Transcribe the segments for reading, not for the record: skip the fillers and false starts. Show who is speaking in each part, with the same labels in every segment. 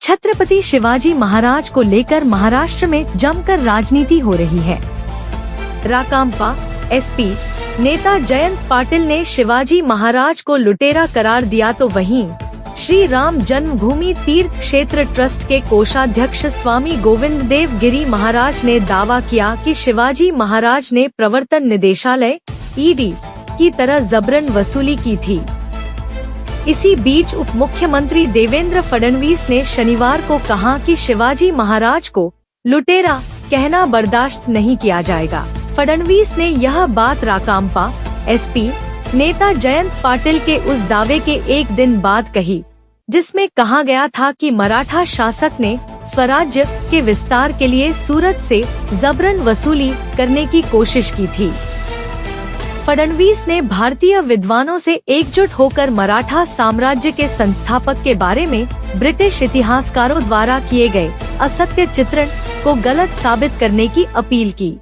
Speaker 1: छत्रपति शिवाजी महाराज को लेकर महाराष्ट्र में जमकर राजनीति हो रही है। राकांपा एसपी नेता जयंत पाटिल ने शिवाजी महाराज को लुटेरा करार दिया, तो वहीं श्री राम जन्मभूमि तीर्थ क्षेत्र ट्रस्ट के कोषाध्यक्ष स्वामी गोविंद देव गिरी महाराज ने दावा किया कि शिवाजी महाराज ने प्रवर्तन निदेशालय ईडी की तरह जबरन वसूली की थी। इसी बीच उप मुख्यमंत्री देवेंद्र फडणवीस ने शनिवार को कहा कि शिवाजी महाराज को लुटेरा कहना बर्दाश्त नहीं किया जाएगा। फडणवीस ने यह बात राकांपा एसपी नेता जयंत पाटिल के उस दावे के एक दिन बाद कही, जिसमें कहा गया था कि मराठा शासक ने स्वराज्य के विस्तार के लिए सूरत से जबरन वसूली करने की कोशिश की थी। फडणवीस ने भारतीय विद्वानों से एकजुट होकर मराठा साम्राज्य के संस्थापक के बारे में ब्रिटिश इतिहासकारों द्वारा किए गए असत्य चित्रण को गलत साबित करने की अपील की।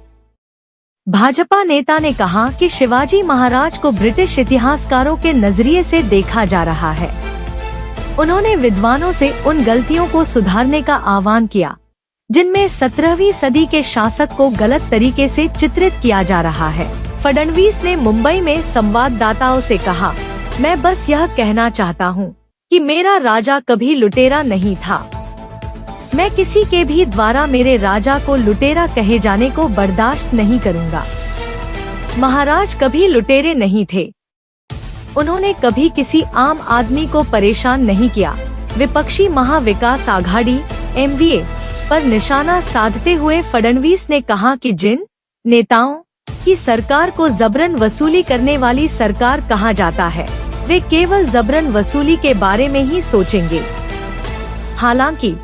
Speaker 1: भाजपा नेता ने कहा कि शिवाजी महाराज को ब्रिटिश इतिहासकारों के नजरिए से देखा जा रहा है। उन्होंने विद्वानों से उन गलतियों को सुधारने का आह्वान किया जिनमें 17वीं सदी के शासक को गलत तरीके से चित्रित किया जा रहा है। फडणवीस ने मुंबई में संवाददाताओं से कहा, मैं बस यह कहना चाहता हूँ कि मेरा राजा कभी लुटेरा नहीं था। मैं किसी के भी द्वारा मेरे राजा को लुटेरा कहे जाने को बर्दाश्त नहीं करूँगा। महाराज कभी लुटेरे नहीं थे। उन्होंने कभी किसी आम आदमी को परेशान नहीं किया। विपक्षी महाविकास आघाड़ी एमवीए पर निशाना साधते हुए फडणवीस ने कहा कि जिन नेताओं की सरकार को जबरन वसूली करने वाली सरकार कहा जाता है, वे केवल जबरन वसूली के बारे में ही सोचेंगे। हालांकि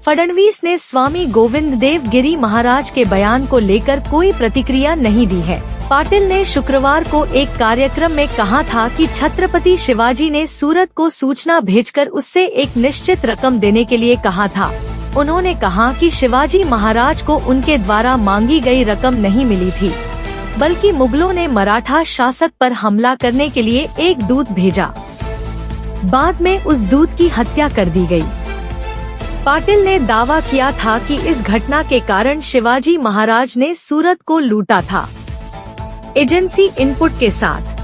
Speaker 1: फडणवीस ने स्वामी गोविंद देव गिरी महाराज के बयान को लेकर कोई प्रतिक्रिया नहीं दी है। पाटिल ने शुक्रवार को एक कार्यक्रम में कहा था कि छत्रपति शिवाजी ने सूरत को सूचना भेजकर उससे एक निश्चित रकम देने के लिए कहा था। उन्होंने कहा कि शिवाजी महाराज को उनके द्वारा मांगी गई रकम नहीं मिली थी, बल्कि मुगलों ने मराठा शासक पर हमला करने के लिए एक दूत भेजा। बाद में उस दूत की हत्या कर दी गई। पाटिल ने दावा किया था कि इस घटना के कारण शिवाजी महाराज ने सूरत को लूटा था। एजेंसी इनपुट के साथ